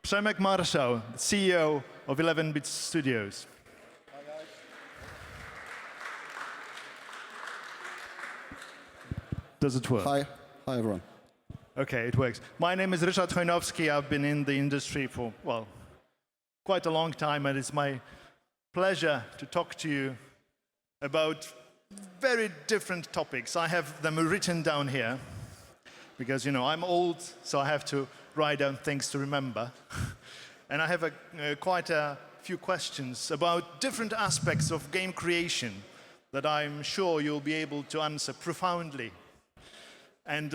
Przemysław Marszał, CEO of 11-Bit Studios. Does it work? Hi everyone. Okay, it works. My name is Ryszard Chojnowski. I've been in the industry for, well, quite a long time, and it's my pleasure to talk to you about very different topics. I have them written down here because, you know, I'm old, so I have to write down things to remember. And I have quite a few questions about different aspects of game creation that I'm sure you'll be able to answer profoundly. And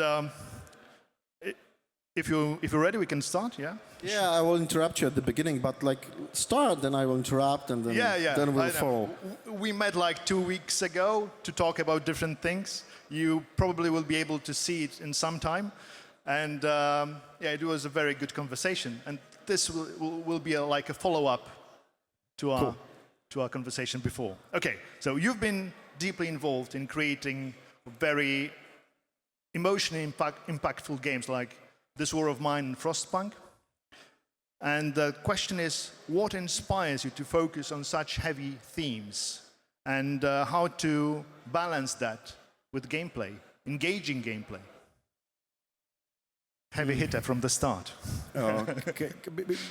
if you're ready, we can start, yeah? Yeah, I will interrupt you at the beginning, but like start, then I will interrupt, and then, then we'll follow. We met like 2 weeks ago to talk about different things. You probably will be able to see it in some time. And yeah, it was a very good conversation. And this will be like a follow-up to our conversation before. Okay, so you've been deeply involved in creating very emotionally impactful games like This War of Mine and Frostpunk. And the question is, what inspires you to focus on such heavy themes? And how to balance that with gameplay, engaging gameplay? Heavy hitter from the start. Okay.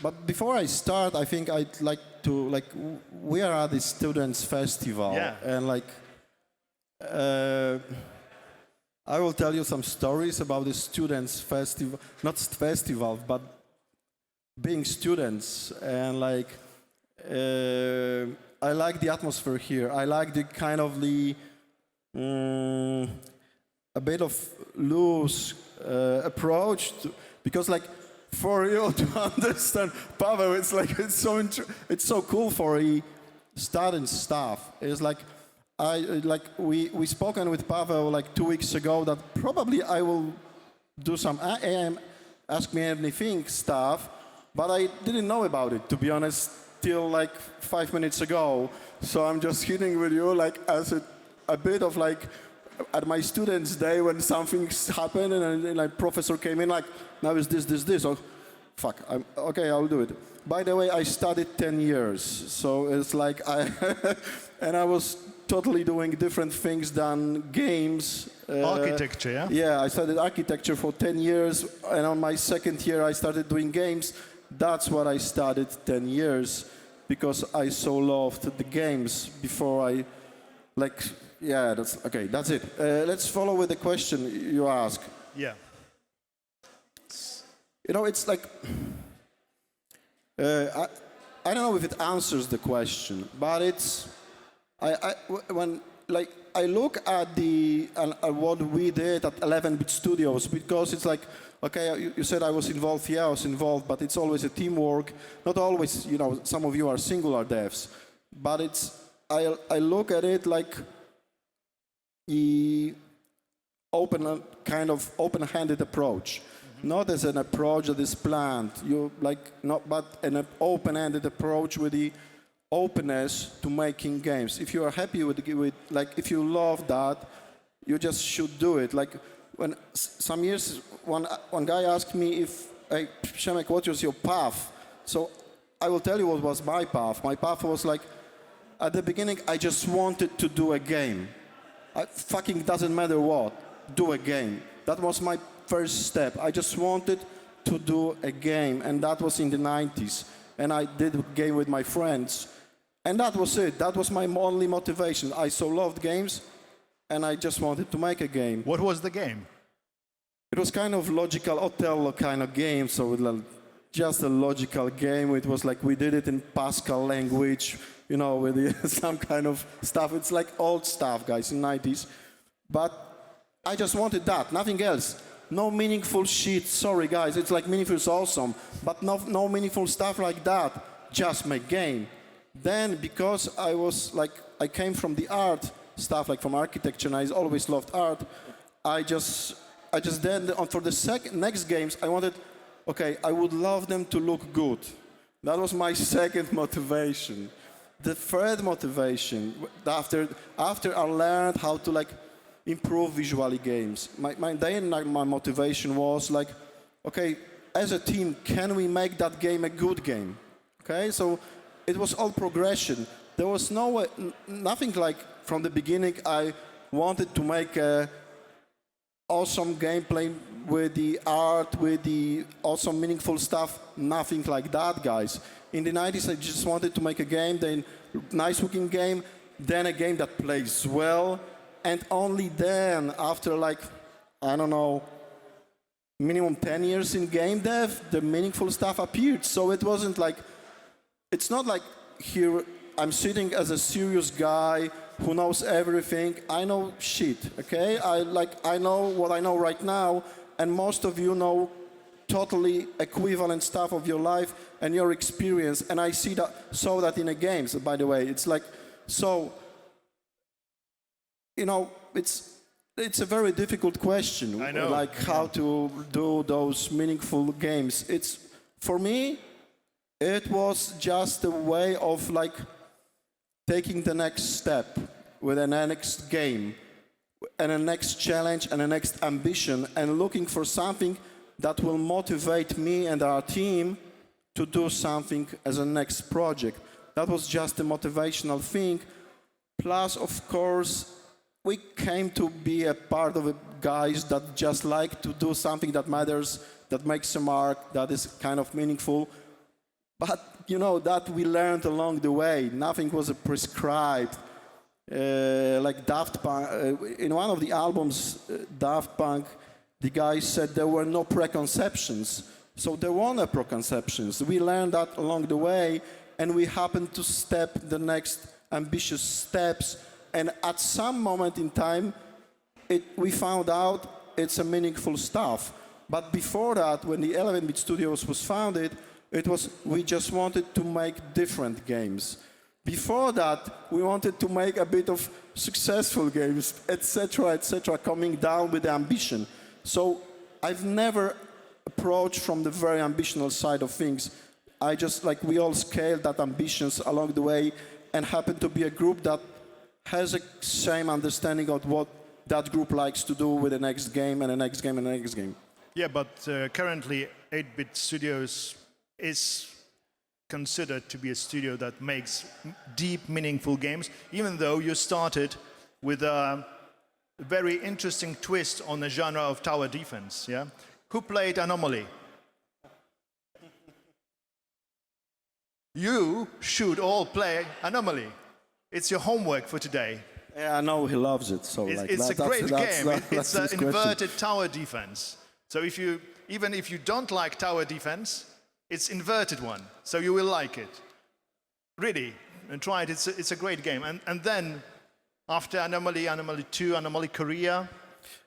But before I start, I think I'd like to, we are at the Students' Festival. Yeah. And I will tell you some stories about the Students' Festival, not festival, but being students. And I like the atmosphere here. I like the kind of a bit of loose approach because for you to understand Paweł, it's so cool for student staff. It's we spoken with Paweł 2 weeks ago that probably I will do some ask me anything stuff, but I didn't know about it, to be honest, till 5 minutes ago. So I'm just hitting with you as a bit of at my students' day when something's happened and professor came in now is this. Oh, fuck. Okay, I'll do it. By the way, I studied 10 years, so it's and I was totally doing different things than games. Architecture, yeah? Yeah, I studied architecture for 10 years, and on my second year I started doing games. That's what I studied 10 years, because I so loved the games before I, yeah, that's, okay, that's it. Let's follow with the question you ask. Yeah. You know, it's I don't know if it answers the question, but it's, when I look at what we did at 11-Bit Studios, because it's okay, you said I was involved. Yeah, I was involved, but it's always a teamwork. Not always, you know, some of you are singular devs, but it's, I look at it like the open-handed approach. Mm-hmm. Not as an approach that is planned, but an open-handed approach with the openness to making games. If you are happy with if you love that, you just should do it. When some years, one guy asked me hey, Przemek, what was your path? So I will tell you what was my path. My path was at the beginning, I just wanted to do a game. Fucking doesn't matter what, do a game. That was my first step. I just wanted to do a game, and that was in the 90s. And I did a game with my friends. And that was it. That was my only motivation. I so loved games, and I just wanted to make a game. What was the game? It was kind of logical Othello kind of game, so just a logical game. It was we did it in Pascal language, you know, with some kind of stuff. It's old stuff, guys, in 90s. But I just wanted that, nothing else. No meaningful shit. Sorry, guys, it's meaningful is awesome, but no meaningful stuff like that. Just make game. Then, because I came from the art stuff, from architecture, and I always loved art, I just then, for the next games, I wanted, okay, I would love them to look good. That was my second motivation. The third motivation, after I learned how to improve visually games. My motivation was like, okay, as a team, can we make that game a good game? Okay, so it was all progression. There was nothing like from the beginning I wanted to make a awesome gameplay with the art, with the awesome meaningful stuff. Nothing like that, guys. In the 90s, I just wanted to make a game, then nice looking game, then a game that plays well, and only then, after like, I don't know, minimum 10 years in game dev, the meaningful stuff appeared. So it wasn't like, it's not like here I'm sitting as a serious guy who knows everything. I know shit, okay? I know what I know right now, and most of you know totally equivalent stuff of your life and your experience, and I saw that in the games, by the way. It's like, so, you know, it's a very difficult question. I know. Like how to do those meaningful games. For me, it was just a way of like taking the next step with the next game and a next challenge and a next ambition and looking for something that will motivate me and our team to do something as a next project. That was just a motivational thing. Plus, of course, we came to be a part of guys that just like to do something that matters, that makes a mark, that is kind of meaningful. But, you know, that we learned along the way. Nothing was prescribed. Like Daft Punk, in one of the albums, Daft Punk, the guy said there were no preconceptions. So there were no preconceptions. We learned that along the way, and we happened to step the next ambitious steps. And at some moment in time, we found out it's a meaningful stuff. But before that, when the 11-bit Studios was founded, we just wanted to make different games. Before that, we wanted to make a bit of successful games, etc., coming down with the ambition. So I've never approached from the very ambitional side of things. I just, like, we all scaled that ambitions along the way and happen to be a group that has a same understanding of what that group likes to do with the next game and the next game and the next game. Yeah, but currently 8-bit Studios is considered to be a studio that makes deep, meaningful games, even though you started with a very interesting twist on the genre of tower defense, yeah? Who played Anomaly? You should all play Anomaly. It's your homework for today. Yeah, I know he loves it. So it's a great game. It's an inverted tower defense. So even if you don't like tower defense, it's inverted one. So you will like it. Really, and try it. It's a great game. And then after Anomaly, Anomaly 2, Anomaly Korea.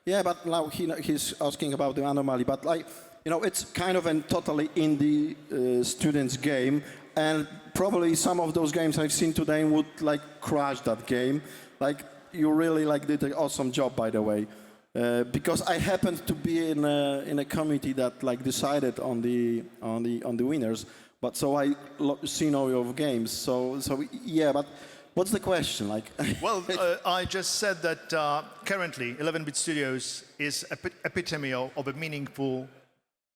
Yeah, but now he's asking about the Anomaly. But like, you know, it's kind of a totally indie student's game. And probably some of those games I've seen today would like crush that game. Like you really like did an awesome job, by the way, because I happened to be in a committee that like decided on the winners. But so I seen all your games. So yeah. But what's the question? Like, well, I just said that currently 11-bit Studios is epitome of a meaningful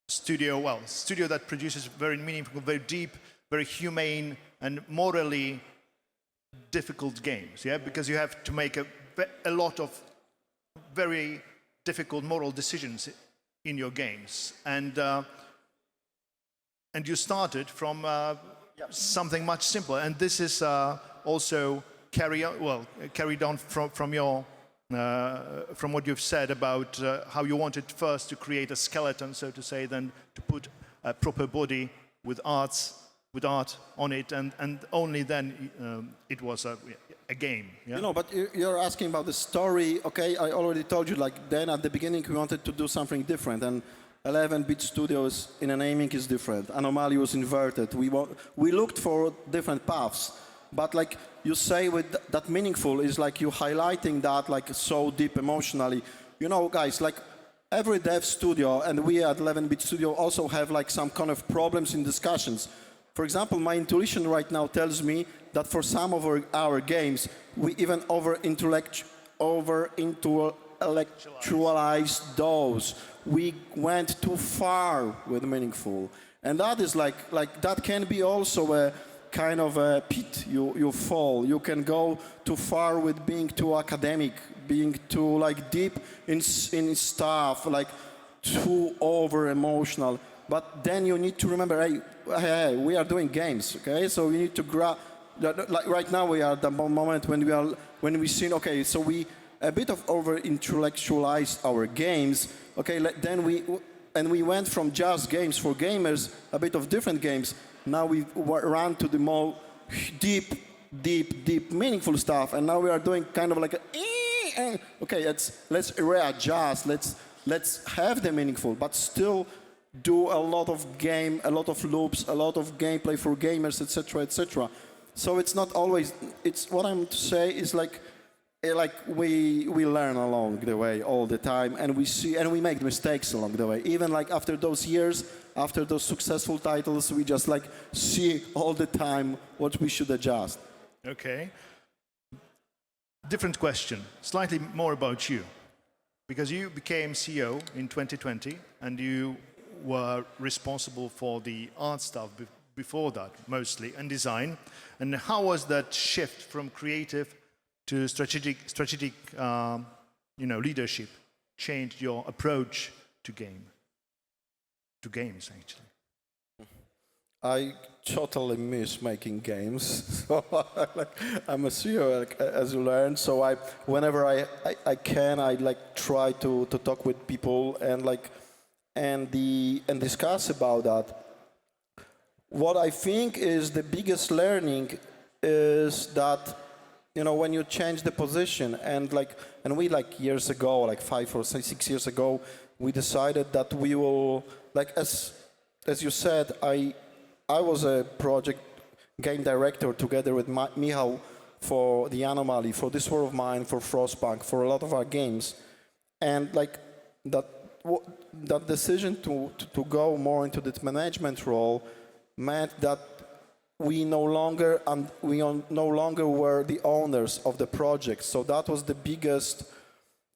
studio. Well, studio that produces very meaningful, very deep, very humane and morally difficult games, yeah? Because you have to make a lot of very difficult moral decisions in your games. And you started from something much simpler. And this is also carried on from what you've said about how you wanted first to create a skeleton, so to say, then to put a proper body with art on it, and only then it was a game. Yeah? You know, but you're asking about the story. Okay, I already told you, like, then at the beginning we wanted to do something different, and 11-bit Studios in a naming is different. Anomaly was inverted. We looked for different paths, but like you say, with that meaningful is like you highlighting that like so deep emotionally. You know, guys, like every dev studio, and we at 11-bit Studio also have like some kind of problems in discussions. For example, my intuition right now tells me that for some of our games, we even over-intellectualize intellectualize those. We went too far with meaningful. And that is like that can be also a kind of a pit you fall. You can go too far with being too academic, being too like deep in stuff, like too over emotional. But then you need to remember, hey, we are doing games, okay? So we need to like right now we are at the moment when we see, okay, so we a bit of over intellectualized our games, okay? Then we went from just games for gamers, a bit of different games. Now we run to the more deep, meaningful stuff, and now we are doing kind of like okay, let's readjust, let's have the meaningful, but still do a lot of loops, a lot of gameplay for gamers, etc., etc. So it's not always. It's what I'm to say is like we learn along the way all the time, and we make mistakes along the way. Even like after those years, after those successful titles, we just like see all the time what we should adjust. Okay. Different question, slightly more about you. Because you became CEO in 2020, and you were responsible for the art stuff before that, mostly, and design. And how was that shift from creative to strategic leadership changed your approach to games, actually? I totally miss making games. So I'm a CEO, as you learned. So whenever I can, I try to talk with people and discuss about that. What I think is the biggest learning is that when you change the position and we years ago, 5 or 6 years ago, we decided that we will as you said, I was a project game director together with Michał for The Anomaly, for This War of Mine, for Frostpunk, for a lot of our games. And that decision to go more into the management role meant that we no longer were the owners of the project. So that was the biggest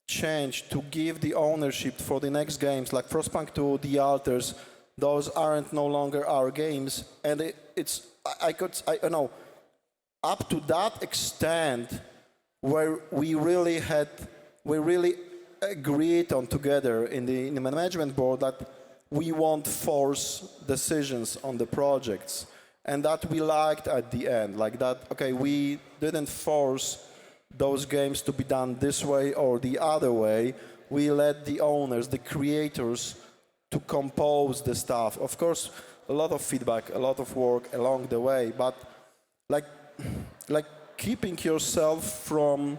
change, to give the ownership for the next games, like Frostpunk 2, The Alters. Those aren't no longer our games, and I know up to that extent where we really agreed on together in the management board that we won't force decisions on the projects, and that we liked at the end, okay, we didn't force those games to be done this way or the other way. We let the owners, the creators, to compose the stuff. Of course, a lot of feedback, a lot of work along the way, but keeping yourself from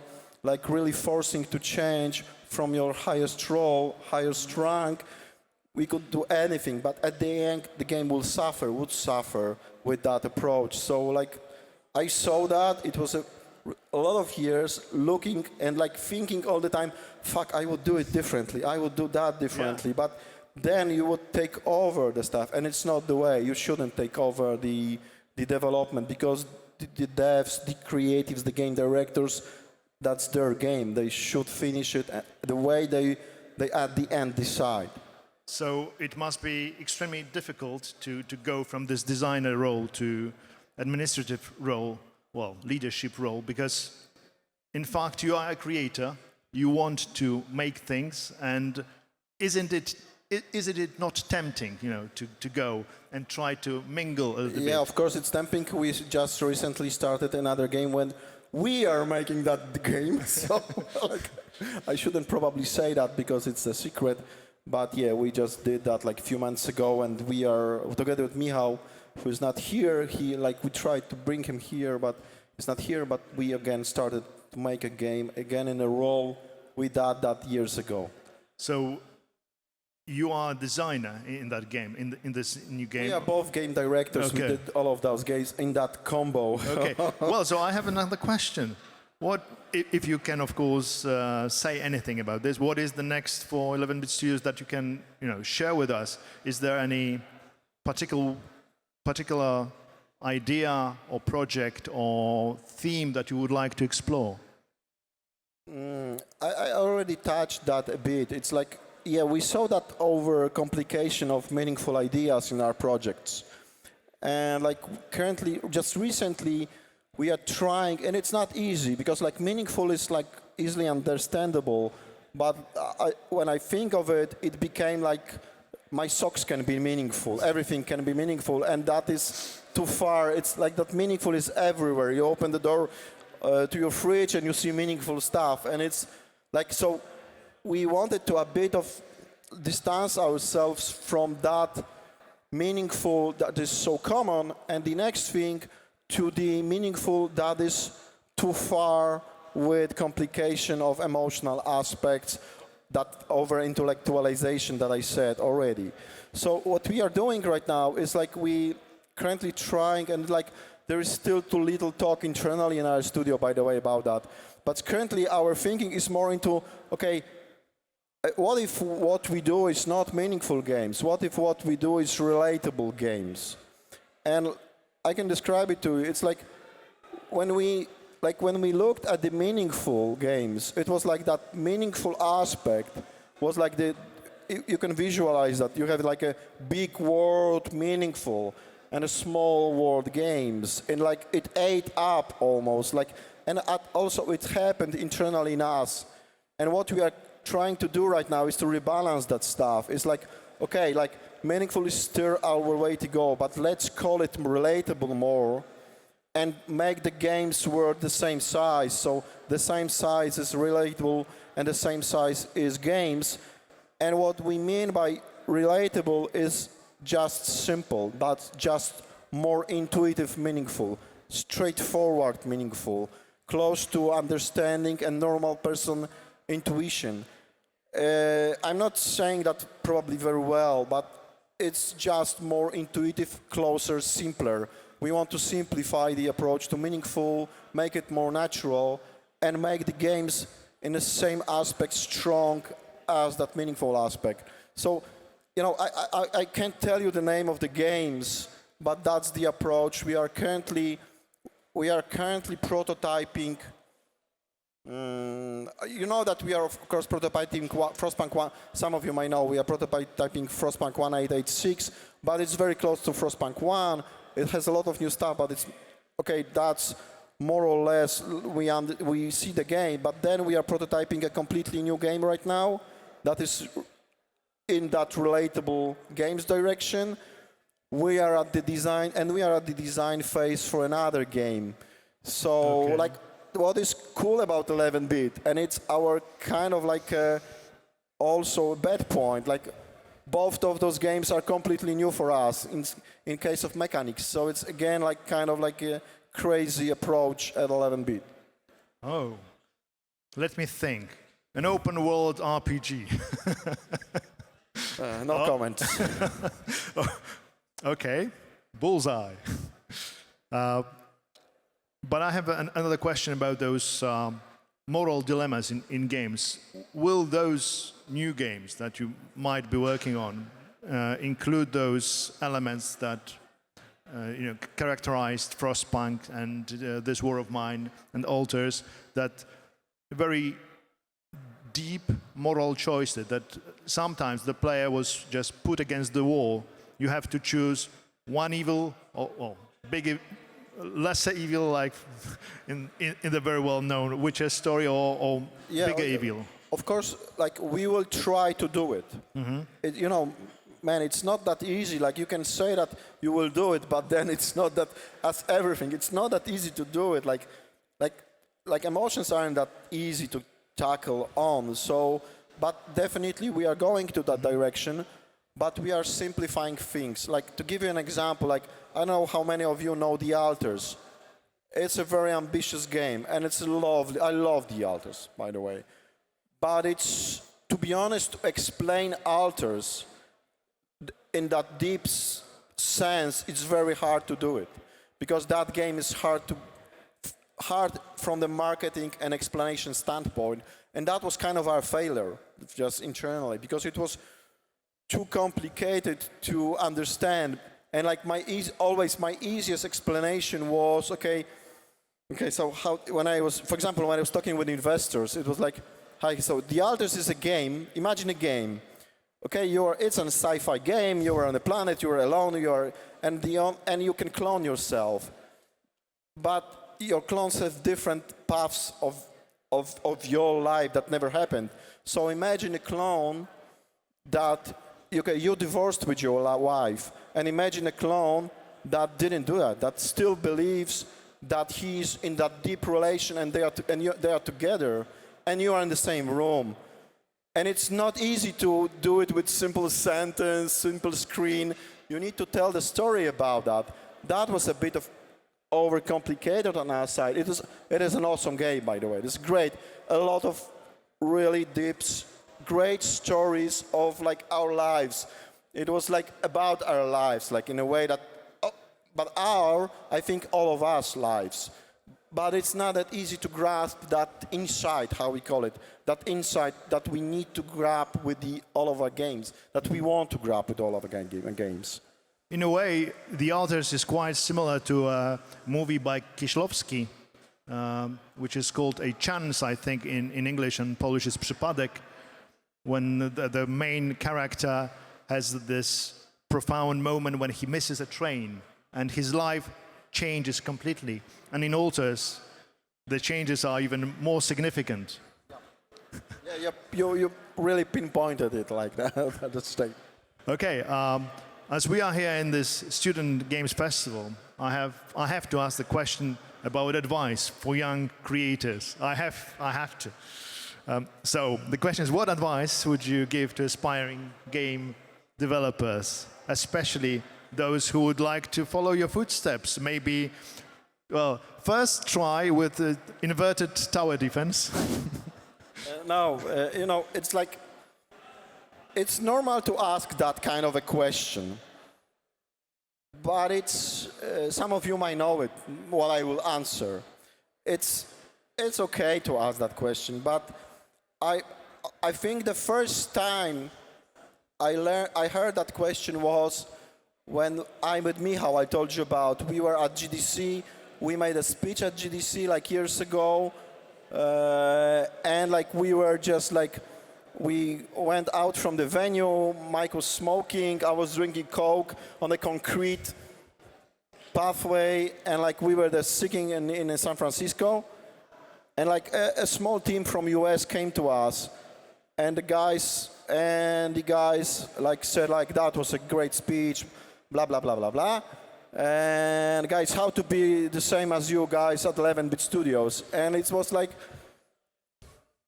really forcing to change from your highest role, highest rank. We could do anything, but at the end, the game would suffer with that approach. So I saw that it was a lot of years looking and thinking all the time, fuck, I would do it differently, I would do that differently, yeah. But then you would take over the stuff, and it's not the way. You shouldn't take over the development, because the devs, the creatives, the game directors, that's their game. They should finish it the way they at the end decide. So it must be extremely difficult to go from this designer role to administrative role, well, leadership role, because in fact you are a creator, you want to make things, and isn't it not tempting, to go and try to mingle a little bit? Yeah, of course it's tempting. We just recently started another game when we are making that game. So I shouldn't probably say that because it's a secret. But yeah, we just did that a few months ago, and we are together with Michał, who is not here. We tried to bring him here, but he's not here. But we again started to make a game again in a role we did that years ago. So you are a designer in that game, in this new game? We are both game directors. Okay. We did all of those games in that combo. Okay. Well, so I have another question. What, if you can, of course, say anything about this, what is the next for 11-bit Studios that you can, share with us? Is there any particular idea or project or theme that you would like to explore? I already touched that a bit. It's like, yeah, we saw that over complication of meaningful ideas in our projects. And like currently, just recently, we are trying, and it's not easy because like meaningful is like easily understandable, but when I think of it, it became like my socks can be meaningful, everything can be meaningful, and that is too far. It's like that meaningful is everywhere. You open the door to your fridge and you see meaningful stuff, and it's like, so we wanted to a bit of distance ourselves from that meaningful that is so common, and the next thing to the meaningful that is too far with complication of emotional aspects, that over intellectualization that I said already. So what we are doing right now is like we currently trying, and like there is still too little talk internally in our studio, by the way, about that. But currently our thinking is more into, okay, what if what we do is not meaningful games? What if what we do is relatable games? And I can describe it to you. It's like when we looked at the meaningful games, it was like that meaningful aspect was like you can visualize that. You have like a big world meaningful and a small world games, and like it ate up almost like, and also it happened internally in us. And what we are trying to do right now is to rebalance that stuff. It's like, okay, like meaningful is still our way to go, but let's call it relatable more and make the games work the same size. So the same size is relatable and the same size is games. And what we mean by relatable is just simple, but just more intuitive meaningful, straightforward meaningful, close to understanding and normal person intuition. I'm not saying that probably very well, but it's just more intuitive, closer, simpler. We want to simplify the approach to meaningful, make it more natural, and make the games in the same aspect strong as that meaningful aspect. So, you know, I can't tell you the name of the games, but that's the approach. We are currently prototyping. You know that we are, of course, prototyping Frostpunk 1. Some of you might know we are prototyping Frostpunk 1886, but it's very close to Frostpunk 1. It has a lot of new stuff, but it's, okay, that's more or less, we see the game, but then we are prototyping a completely new game right now that is in that relatable games direction. We are at the design, and we are at the design phase for another game. So, okay, like, what is cool about 11-bit, and it's our kind of like also a bad point, like both of those games are completely new for us in case of mechanics. So it's again like kind of like a crazy approach at 11-bit. Oh, let me think. An open world RPG. No comments. Okay, bullseye. But I have another question about those moral dilemmas in games. Will those new games that you might be working on include those elements that characterized Frostpunk and This War of Mine and Alters, that very deep moral choices that sometimes the player was just put against the wall? You have to choose one evil or big lesser evil, like in the very well-known Witcher story, or bigger evil? Of course, like we will try to do it. Mm-hmm. You know, man, it's not that easy. Like you can say that you will do it, but then it's not that, as everything, it's not that easy to do it. Like emotions aren't that easy to tackle on. So, but definitely we are going to that direction. But we are simplifying things. Like, to give you an example, like, I don't know how many of you know The Alters. It's a very ambitious game, and it's lovely. I love The Alters, by the way. But it's, to be honest, to explain Alters in that deep sense, it's very hard to do it. Because that game is hard from the marketing and explanation standpoint. And that was kind of our failure, just internally, because it was too complicated to understand. And like my easiest explanation was, okay, Okay, so when I was, for example, when I was talking with investors, it was like, hi, so The Alters is a game. Imagine a game. Okay, it's a sci-fi game. You are on a planet. You are alone. And you can clone yourself. But your clones have different paths of your life that never happened. So imagine a clone that you divorced with your wife, and imagine a clone that didn't do that. That still believes that he's in that deep relation, and they are together, and you are in the same room. And it's not easy to do it with simple sentence, simple screen. You need to tell the story about that. That was a bit of overcomplicated on our side. It is an awesome game, by the way. It's great. A lot of really deep, great stories of like our lives. It was like about our lives, like in a way that, I think all of us lives. But it's not that easy to grasp that insight, how we call it, that insight that we need to grab with all of our games, that we want to grab with all of our games. In a way, The Alters is quite similar to a movie by Kieślowski, which is called A Chance, I think, in English, and Polish is Przypadek, when the main character has this profound moment when he misses a train and his life changes completely. And in Alters, the changes are even more significant. Yeah, you really pinpointed it like that. That's like... Okay, as we are here in this Student Games Festival, I have to ask the question about advice for young creators. I have to. So the question is, what advice would you give to aspiring game developers, especially those who would like to follow your footsteps? Maybe, well, first try with the inverted tower defense. It's like, it's normal to ask that kind of a question, but it's, some of you might know it, what I will answer. It's okay to ask that question, but I think the first time I heard that question was when I'm with Michał, I told you about. We were at GDC, we made a speech at GDC like years ago, and like we were just like, we went out from the venue, Mike was smoking, I was drinking Coke on a concrete pathway, and like we were there sitting in San Francisco, and like a small team from US came to us, and the guys like said like, that was a great speech, blah, blah, blah, blah, blah. And guys, how to be the same as you guys at 11-bit Studios. And it was like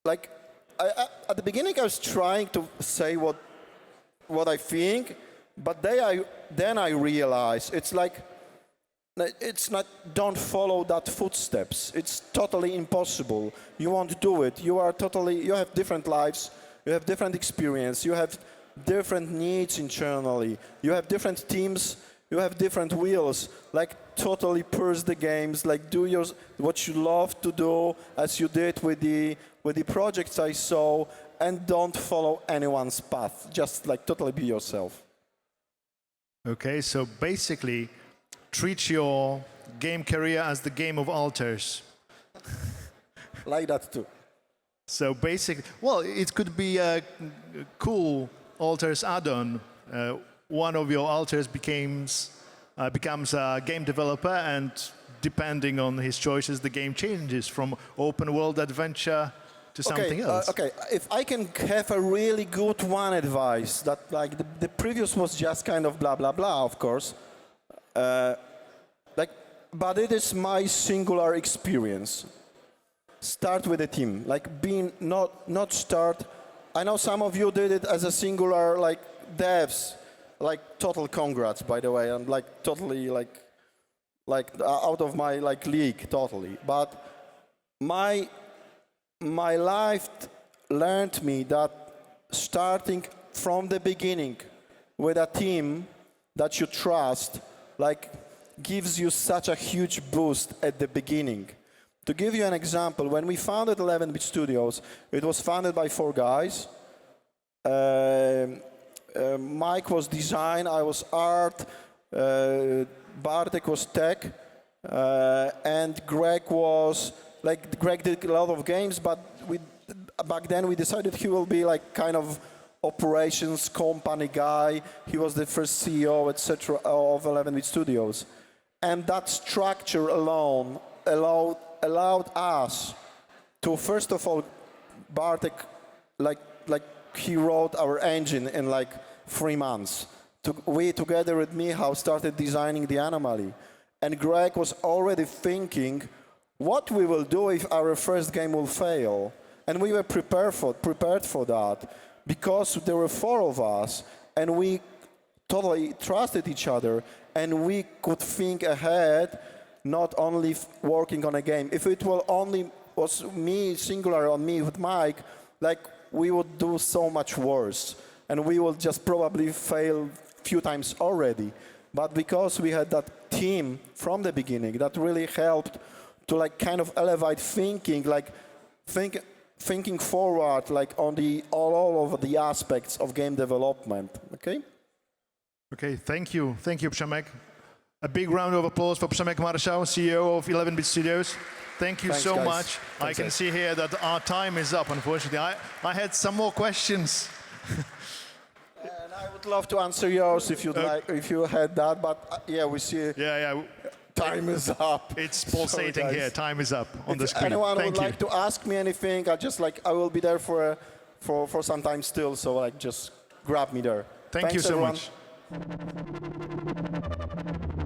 at the beginning I was trying to say what I think, but then I realized it's not, don't follow that footsteps. It's totally impossible. You won't do it. You have different lives, you have different experience, you have different needs internally, you have different teams, you have different wheels. Like, totally purse the games, like do what you love to do, as you did with the projects I saw, and don't follow anyone's path. Just like totally be yourself. Okay, so basically, treat your game career as the game of alters. Like that too. So basically, well, it could be a cool alters add-on. One of your alters becomes a game developer, and depending on his choices, the game changes from open world adventure to something else. Okay, if I can have a really good one advice, that like the previous was just kind of blah blah blah, of course. But it is my singular experience. Start with a team, like being not start. I know some of you did it as a singular, like devs, like total congrats, by the way. I'm like totally like out of my like league, totally. But my life learned me that starting from the beginning with a team that you trust, like, gives you such a huge boost at the beginning. To give you an example, when we founded 11-bit Studios, it was founded by 4 guys. Mike was design, I was art, Bartek was tech, And Greg did a lot of games, but back then we decided he will be like kind of operations company guy. He was the first CEO, etc., of 11-bit Studios, and that structure alone allowed us to, first of all, Bartek, like he wrote our engine in like 3 months. We together with Michał started designing the anomaly, and Greg was already thinking what we will do if our first game will fail, and we were prepared for that because there were 4 of us, and we totally trusted each other, and we could think ahead, not only working on a game. If it will only was me, singular on me with Mike, like we would do so much worse, and we will just probably fail few times already. But because we had that team from the beginning, that really helped to like kind of elevate thinking, like thinking forward, like on all over the aspects of game development. Okay. Okay. Thank you, Przemek. A big round of applause for Przemysław Marszał, CEO of 11-bit Studios. Thank you so guys. much. I can see here that our time is up, unfortunately. I had some more questions. And I would love to answer yours if you'd like, if you had that, but yeah, we see Yeah. time is up. It's pulsating Sorry, here. guys. Time is up on the If screen. anyone Thank would you. like to ask me anything, I will be there for some time still, so like just grab me there. Thank you Thanks, so everyone. much.